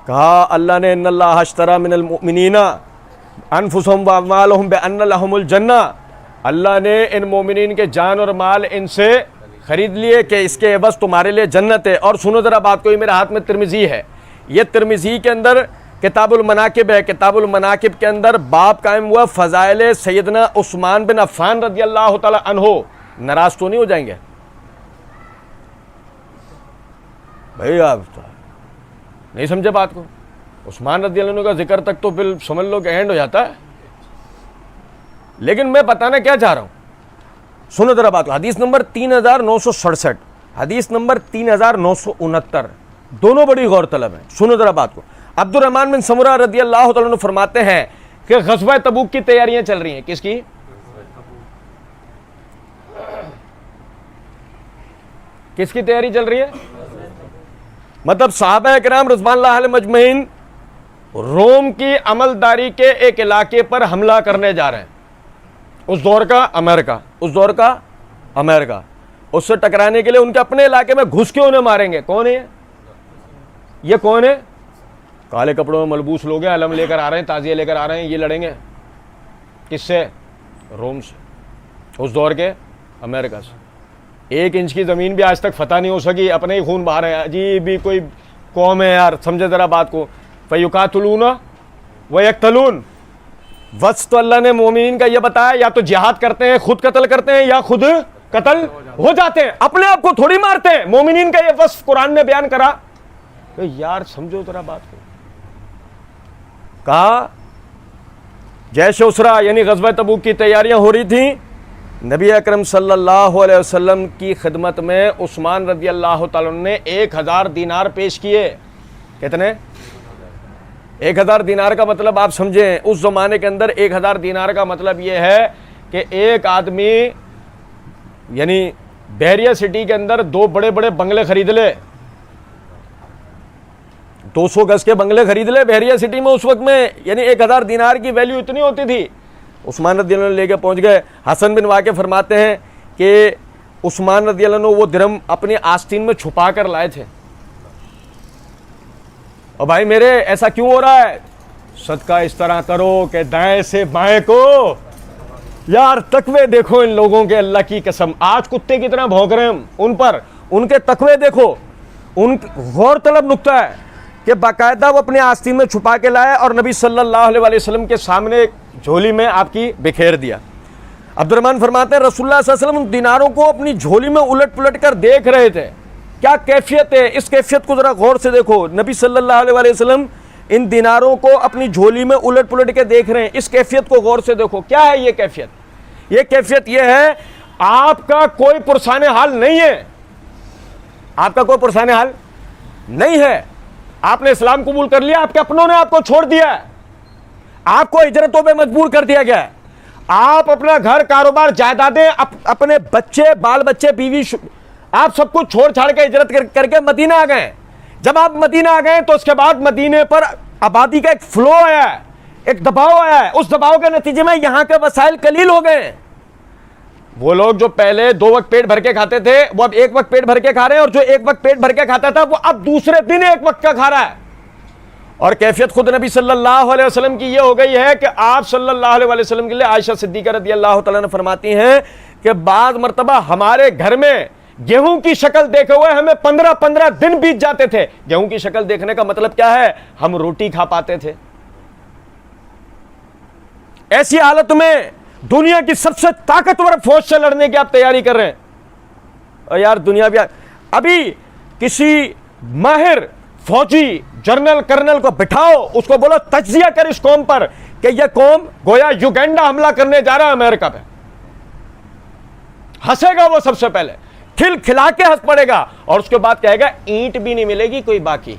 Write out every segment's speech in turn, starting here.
कहा अल्लाह ने इन्नल्लाह अश्तरा मिनल मुमिनीना अनफुसहुम व अमवालहुम बिअन्न लहुमुल जन्ना, अल्लाह ने इन मोमिनीन के जान और माल इनसे खरीद लिए कि इसके एवज तुम्हारे लिए जन्नत है। और सुनो ज़रा बात को, ये मेरे हाथ में तिरमिज़ी है, ये तिरमिज़ी के अंदर किताबुल मनाकिब है। किताबुल मनाकिब के अंदर बाब कायम हुआ फ़ज़ाइल सैयदना उस्मान बिन अफ़्फ़ान रज़ियल्लाहु तआला अन्हु। नाराज़ तो नहीं हो जाएंगे भाई, आप नहीं समझे बात को? उस्मान रज़ियल्लाहु अन्हु का जिक्र तक तो फिर समझ लो कि एंड हो जाता है। लेकिन मैं बताना क्या चाह रहा हूं, सुनो जरा बात को। हदीस नंबर 3967, हदीस नंबर 3969, दोनों बड़ी गौर तलब है। सुनो जरा बात को। अब्दुर्रहमान बिन समुरा रज़ियल्लाहु तआला अन्हु फरमाते हैं कि ग़ज़वा तबूक की तैयारियां चल रही हैं। किसकी? किसकी तैयारी चल रही है? मतलब सहाबा किराम रिज़वानुल्लाह अलैहिम अजमईन रोम की अमलदारी के एक इलाके पर हमला करने जा रहे हैं। उस दौर का अमेरिका, उस दौर का अमेरिका, उससे टकराने के लिए उनके अपने इलाके में घुस के उन्हें मारेंगे। कौन है ये? कौन है? काले कपड़ों में मलबूस लोग हैं, अलम लेकर आ रहे हैं, ताजिया लेकर आ रहे हैं, ये लड़ेंगे किससे? रोम से, उस दौर के अमेरिका से। 1 इंच की ज़मीन भी आज तक फतह नहीं हो सकी, अपने ही खून बहा रहे हैं। अजीब भी कोई कौम है यार, समझे ज़रा बात को। फ़युक़ातिलून व यक़्तलून, वस तो अल्लाह ने मोमिन का यह बताया, या तो जिहाद करते हैं, खुद कत्ल करते हैं, या खुद कत्ल हो जाते हैं, अपने आप को थोड़ी मारते हैं। मोमिनीन का यह वस्फ कुरान ने बयान करा। तो यार समझो ज़रा बात को। कहा जैश उसरा यानी ग़ज़वा तबूक की तैयारियां हो रही थी। नबी अकरम सल्लल्लाहु अलैहि वसल्लम की खिदमत में उस्मान रज़ियल्लाहु तआला ने 1000 दीनार पेश किए। कितने? 1000 दीनार का मतलब आप समझें, उस ज़माने के अंदर 1000 दीनार का मतलब यह है कि एक आदमी यानी बहरिया सिटी के अंदर 2 बड़े बड़े बंगले खरीद ले, 200 गज के बंगले खरीद ले बहरिया सिटी में उस वक्त में, यानी 1000 दीनार की वैल्यू इतनी होती थी। उस्मान रज़ियल्लाहु अन्हु लेके पहुंच गए। हसन बिन वाक़िफ़ फरमाते हैं कि उस्मान रज़ियल्लाहु अन्हु वो दिरहम अपनी आस्तीन में छुपा कर लाए थे। और भाई मेरे ऐसा क्यों हो रहा है? सदका इस तरह करो कि दाएं से बाएं को, यार तकवे देखो इन लोगों के, अल्लाह की कसम आज कुत्ते की तरह भौंक रहे हैं हम उन पर, उनके तकवे देखो। उन गौर तलब नुक्ता है कि बाकायदा वो अपने आस्तीन में छुपा के लाए और नबी सल्लल्लाहु अलैहि वसल्लम के सामने झोली में आपकी बिखेर दिया। अब्दुर्रहमान फरमाते हैं रसूलुल्लाह सल्लल्लाहु अलैहि वसल्लम दिनारों को अपनी झोली में उलट पुलट कर देख रहे थे। क्या कैफियत है? इस कैफियत को जरा गौर से देखो। नबी सल्लल्लाहु अलैहि वसल्लम इन दिनारों को अपनी झोली में उलट पुलट के देख रहे हैं। इस कैफियत को गौर से देखो। क्या है ये कैफियत? ये कैफियत ये है, आपका कोई पुरसाने हाल नहीं है, आपका कोई पुरसाने हाल नहीं है। आपने इस्लाम कबूल कर लिया, आपके अपनों ने आपको छोड़ दिया है, आपको हिजरतों पे मजबूर कर दिया गया है। आप अपना घर, कारोबार, जायदादें, अपने बच्चे, बाल बच्चे, बीवी, आप सब कुछ छोड़ छाड़ के हिजरत करके मदीना आ गए। जब आप मदीना आ गए तो उसके बाद मदीने पर आबादी का एक फ्लो आया है, एक दबाव आया है। उस दबाव के नतीजे में यहां के वसाइल कलील हो गए। वो लोग जो पहले 2 वक्त पेट भर के खाते थे वो अब 1 वक्त पेट भर के खा रहे हैं, और जो 1 वक्त पेट भर के खाता था वो अब दूसरे दिन 1 वक्त का खा रहा है। और कैफियत खुद नबी सल्लल्लाहु अलैहि वसल्लम की ये हो गई है कि आप सल्लल्लाहु अलैहि वसल्लम के लिए आयशा सिद्दीक़ा रज़ियल्लाहु तआला अन्हा फरमाती हैं कि बाद मर्तबा हमारे घर में गेहूं की शक्ल देखे हुए हमें 15-15 दिन बीत जाते थे। गेहूं की शक्ल देखने का मतलब क्या है? हम रोटी खा पाते थे। ऐसी हालत में दुनिया की सबसे ताकतवर फौज से लड़ने की आप तैयारी कर रहे हैं। और यार दुनिया भी, अभी किसी माहिर फौजी जनरल कर्नल को बिठाओ, उसको बोलो तज्जिया कर इस कौम पर कि यह कौम गोया युगांडा हमला करने जा रहा है अमेरिका पे। हंसेगा वो, सबसे पहले खिल खिला के हंस पड़ेगा, और उसके बाद कहेगा ईंट भी नहीं मिलेगी कोई बाकी।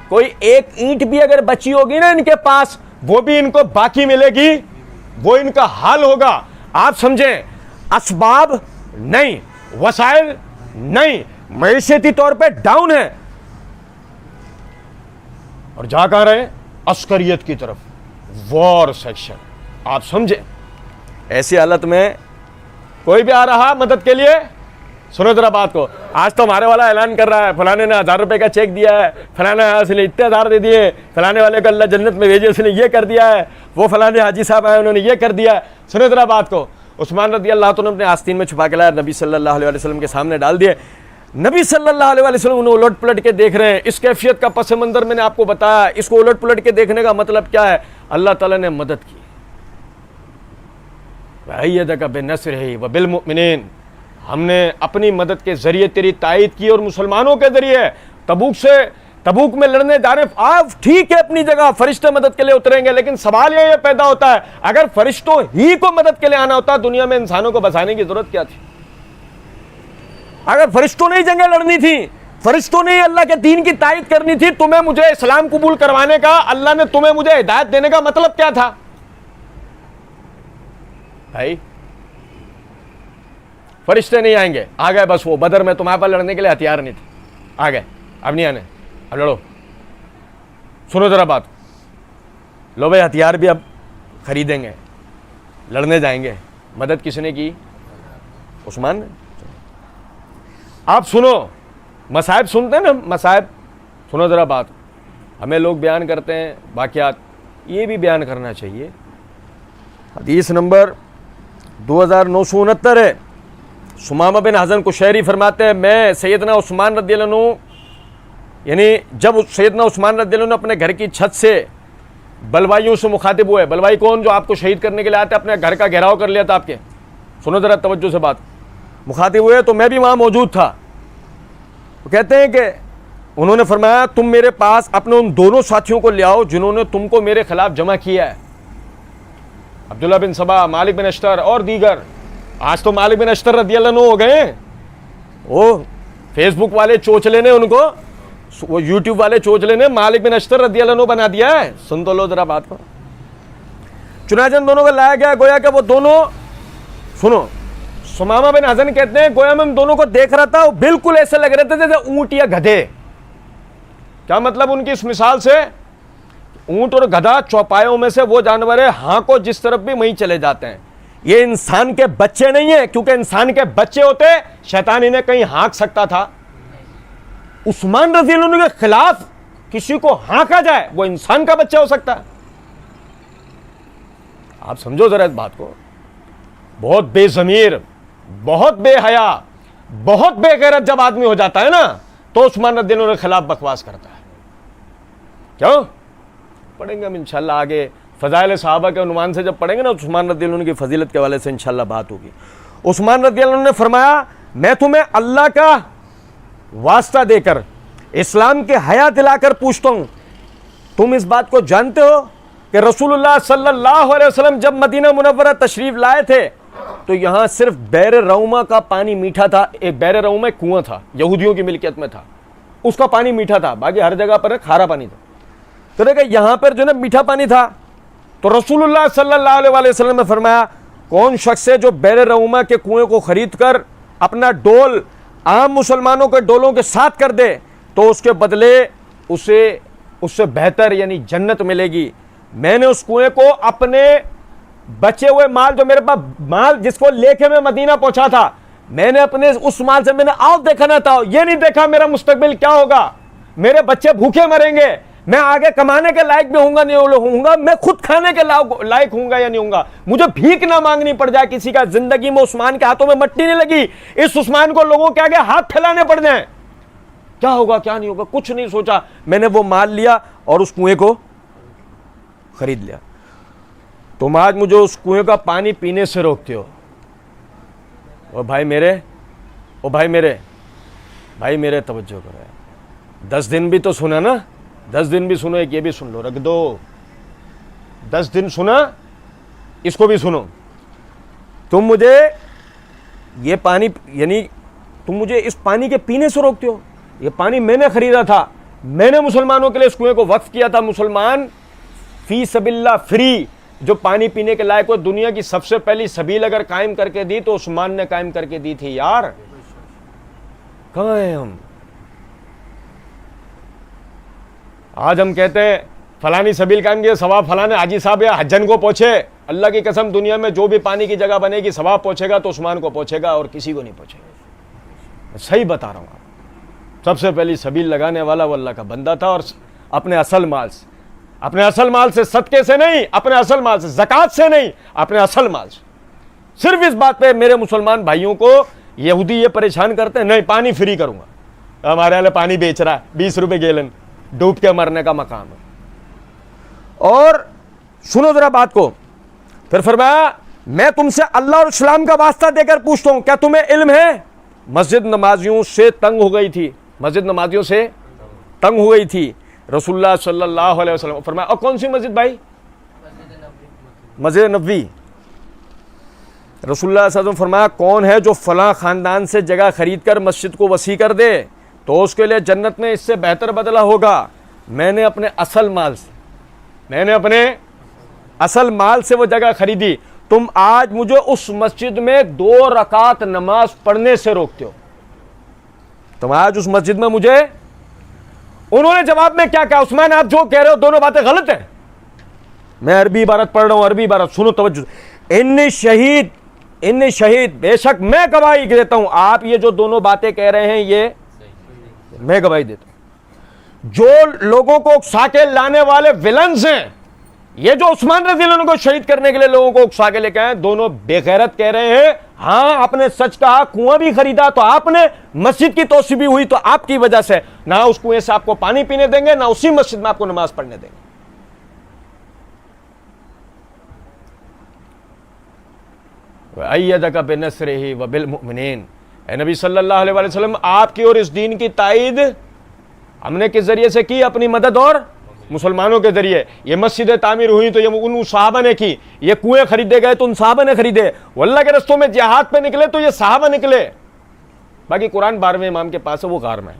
कोई एक ईंट भी अगर बची होगी ना इनके पास, वो भी इनको बाकी मिलेगी, वो इनका हाल होगा। आप समझें, असबाब नहीं, वसाइल नहीं, मैशती तौर पे डाउन है, और जा कहां रहे? अस्करियत की तरफ, वॉर सेक्शन। आप समझे, ऐसी हालत में कोई भी आ रहा मदद के लिए, सुनो जरा बात को। आज तो हमारे वाला ऐलान कर रहा है, फलाने ने 1000 रुपए का चेक दिया है, फलाने उसने इतने 1000 दे दिए, फलाने वाले को अल्लाह जन्नत में भेजे, उसने ये कर दिया है, वो फलाने हाजी साहब आए उन्होंने ये कर दिया है। सुनो जरा बात को। उस्मान रज़ी अल्लाह तआला अपने आस्तीन में छुपा के लाया, नबी सल्लल्लाहु अलैहि वसल्लम के सामने डाल दिए। नबी सल्लल्लाहु अलैहि वसल्लम उन्हें उलट पलट के देख रहे हैं। इस कैफियत का पस मंजर मैंने आपको बताया। इसको उलट पलट के देखने का मतलब क्या है? अल्लाह ताला ने मदद की। वअय्यदका बिनस्रिही व बिल मुमिनीन, हमने अपनी मदद के जरिए तेरी तायद की और मुसलमानों के जरिए। तबूक में लड़ने जा रहे आप, ठीक है अपनी जगह, फरिश्ते मदद के लिए उतरेंगे, लेकिन सवाल ये पैदा होता है, अगर फरिश्तों ही को मदद के लिए आना होता, दुनिया में इंसानों को बसाने की जरूरत क्या थी? अगर फरिश्तों ने ही जंगें लड़नी थी, फरिश्तों ने अल्लाह के दीन की तायद करनी थी, तुम्हें मुझे इस्लाम कबूल करवाने का, अल्लाह ने तुम्हें मुझे हिदायत देने का मतलब क्या था भाई? फरिश्ते नहीं आएंगे, आ गए बस वो बदर में तुम्हारे पास लड़ने के लिए हथियार नहीं थे, आ गए, अब नहीं आने, अब लड़ो। सुनो जरा बात, लो भाई हथियार भी अब खरीदेंगे, लड़ने जाएंगे। मदद किसने की? उस्मान ने। आप सुनो, मसाइब सुनते हैं ना, मसाइब सुनो जरा बात। हमें लोग बयान करते हैं वाक़यात, ये भी बयान करना चाहिए। हदीस नंबर 2969 है। सुमामा बिन हज़न कुशैरी फरमाते हैं, मैं सैयदना उस्मान रज़ियल्लाहु अन्हु, यानी जब सैयदना उस्मान रज़ियल्लाहु अन्हु अपने घर की छत से बलवाइयों से मुखातिब हुए। बलवाई कौन? जो आपको शहीद करने के लिए आते, अपने घर का घेराव कर लिया था आपके। सुनो जरा तवज्जो से बात। मुखातिब हुए तो मैं भी वहाँ मौजूद था। वो कहते हैं कि उन्होंने फरमाया, तुम मेरे पास अपने उन दोनों साथियों को ले आओ जिन्होंने तुमको मेरे खिलाफ जमा किया है, अब्दुल्ला बिन सबा, मालिक बिन अश्तर और दीगर। आज तो मालिक बिन अश्तर रज़ियल्लाहु अन्हु हो गए। वो फेसबुक वाले चोचले ने उनको, वो यूट्यूब वाले चोचले ने मालिक बिन अश्तर रज़ियल्लाहु अन्हु बना दिया है। सुन तो लो जरा बात को। चुनाजन दोनों को लाया गया, गोया कि वो दोनों, सुनो, सुमामा बिन हज़न कहते हैं, गोया मैं दोनों को देख रहा था, वो बिल्कुल ऐसे लग रहे थे जैसे ऊंट या गधे। क्या मतलब उनकी इस मिसाल से? ऊंट और गधा चौपायों में से वो जानवर है, हाँ को जिस तरफ भी वहीं चले जाते हैं। ये इंसान के बच्चे नहीं है, क्योंकि इंसान के बच्चे होते शैतान इन्हें कहीं हाँक सकता था। उस्मान रज़ियल्लाहु अन्हु के खिलाफ किसी को हाँका जाए, वो इंसान का बच्चा हो सकता है? आप समझो जरा इस बात को। बहुत बेज़मीर, बहुत बेहया, बहुत बेगैरत जब आदमी हो जाता है ना, तो उस्मान रज़ियल्लाहु अन्हु के खिलाफ बकवास करता है। क्यों? पढ़ेंगे हम इंशाल्लाह आगे, फ़ज़ाइल सहाबा के उन्वान से जब पढ़ेंगे ना, उस्मान रज़ियल्लाहु अन्हु की फजीलत के हवाले से इंशाल्लाह बात होगी। उस्मान रज़ियल्लाहु अन्हु ने फरमाया, मैं तुम्हें अल्लाह का वास्ता देकर, इस्लाम के हया दिलाकर पूछता हूं, तुम इस बात को जानते हो कि रसूलुल्लाह सल्लल्लाहु अलैहि वसल्लम जब मदीना मुनव्वरा तशरीफ लाए थे तो यहां सिर्फ बैर रऊमा का पानी मीठा था। एक बैर रऊमा एक कुआं था, यहूदियों की मिल्कियत में था, उसका पानी मीठा था, बाकी हर जगह पर खारा पानी था। तो देखा यहां पर जो ना मीठा पानी था। तो रसूलुल्लाह सल्लल्लाहु अलैहि वसल्लम ने फरमाया, कौन शख्स है जो बैर रऊमा के कुएं को खरीद कर अपना डोल आम मुसलमानों के डोलों के साथ कर दे, तो उसके बदले उससे बेहतर यानी जन्नत मिलेगी। मैंने उस कुएं को अपने बचे हुए माल, जो मेरे पास माल जिसको लेके मैं मदीना पहुंचा था, मैंने अपने उस माल से मैंने आओ देखा ना था, ये नहीं देखा मेरा मुस्तकबिल क्या होगा, मेरे बच्चे भूखे मरेंगे, मैं आगे कमाने के लायक भी होऊंगा नहीं होऊंगा, मैं खुद खाने के लायक होऊंगा या नहीं होऊंगा, मुझे भीख ना मांगनी पड़ जाए किसी का। जिंदगी में उस्मान के हाथों में मट्टी नहीं लगी, इस उस्मान को लोगों के आगे हाथ फैलाने पड़ जाए, क्या होगा क्या नहीं होगा, कुछ नहीं सोचा। मैंने वो माल लिया और उस कुएं को खरीद लिया। तुम आज मुझे उस कुएं का पानी पीने से रोकते हो। ओ भाई मेरे तवज्जो करो। 10 दिन भी तो सुना ना, 10 दिन भी सुनो, एक ये भी सुन लो, रख दो। 10 दिन सुना, इसको भी सुनो। तुम मुझे ये पानी, यानी तुम मुझे इस पानी के पीने से रोकते हो। ये पानी मैंने खरीदा था, मैंने मुसलमानों के लिए इस कुएं को वक्फ किया था। मुसलमान फी सबिल्लाह फ्री जो पानी पीने के लायक हो, दुनिया की सबसे पहली सबील अगर कायम करके दी तो उस्मान ने कायम करके दी थी। यार कहां हैं हम? आज हम कहते हैं फलानी सबील कायम किया, सवाब फलाने हाजी साहब या हज्जन को पहुंचे। अल्लाह की कसम, दुनिया में जो भी पानी की जगह बनेगी सवाब पहुंचेगा तो उस्मान को पहुंचेगा और किसी को नहीं पहुंचेगा। सही बता रहा हूँ आप। सबसे पहली सबील लगाने वाला वो अल्लाह का बंदा था, और अपने असल माल से, सदके से नहीं, अपने असल माल से, ज़कात से नहीं, अपने असल माल से। सिर्फ इस बात पे मेरे मुसलमान भाइयों को यहूदी ये परेशान करते हैं, नहीं पानी फ्री करूंगा, हमारे वाले पानी बेच रहा है 20 रुपए गैलन, डूब के मरने का मकाम है। और सुनो जरा बात को, फिर फरमाया मैं तुमसे अल्लाह और इस्लाम का वास्ता देकर पूछता हूं, क्या तुम्हें इल्म है? मस्जिद नमाजियों से तंग हो गई थी, मस्जिद नमाजियों से तंग हो गई थी। रसूलुल्लाह सल्लल्लाहु अलैहि वसल्लम फरमाया, और कौन सी मस्जिद भाई? मस्जिद नबवी। रसूलुल्लाह सल्लल्लाहु अलैहि वसल्लम फरमाया, कौन है जो फलां खानदान से जगह खरीद कर मस्जिद को वसी कर दे तो उसके लिए जन्नत में इससे बेहतर बदला होगा। मैंने अपने असल माल से वो जगह खरीदी, तुम आज मुझे उस मस्जिद में 2 रकात नमाज पढ़ने से रोकते हो, तुम आज उस मस्जिद में मुझे। उन्होंने जवाब में क्या कहा, उस्मान आप जो कह रहे हो दोनों बातें गलत है। मैं अरबी इबारत पढ़ रहा हूं, अरबी इबारत सुनो तवज्जो। इन्नी शहीद, बेशक मैं गवाही देता हूं, आप ये जो दोनों बातें कह रहे हैं ये मैं गवाही देता हूं। जो लोगों को उकसा के लाने वाले विलन्स हैं, ये जो उस्मान रज़ी अल्लाह अन्हु को शहीद करने के लिए लोगों को उकसा के लेके आए, दोनों बेगैरत कह रहे हैं, हाँ आपने सच कहा, कुआं भी खरीदा तो आपने, मस्जिद की तोसी भी हुई तो आपकी वजह से, ना उस कुएं से आपको पानी पीने देंगे, ना उसी मस्जिद में आपको नमाज पढ़ने देंगे। अय्यदका बिनस्रिही व बिल मुमिनीन, ए नबी सल्लल्लाहु अलैहि वसल्लम आपकी और इस दीन की ताईद हमने किस जरिए से की? अपनी मदद और मुसलमानों के जरिए। ये मस्जिदें तामीर हुई तो ये उन सहाबा ने की, ये कुएं खरीदे गए तो उन सहाबा ने खरीदे, अल्लाह के रस्तों में जिहाद पे निकले तो ये सहाबा निकले। बाकी कुरान 12वें इमाम के पास है, वो गार में है।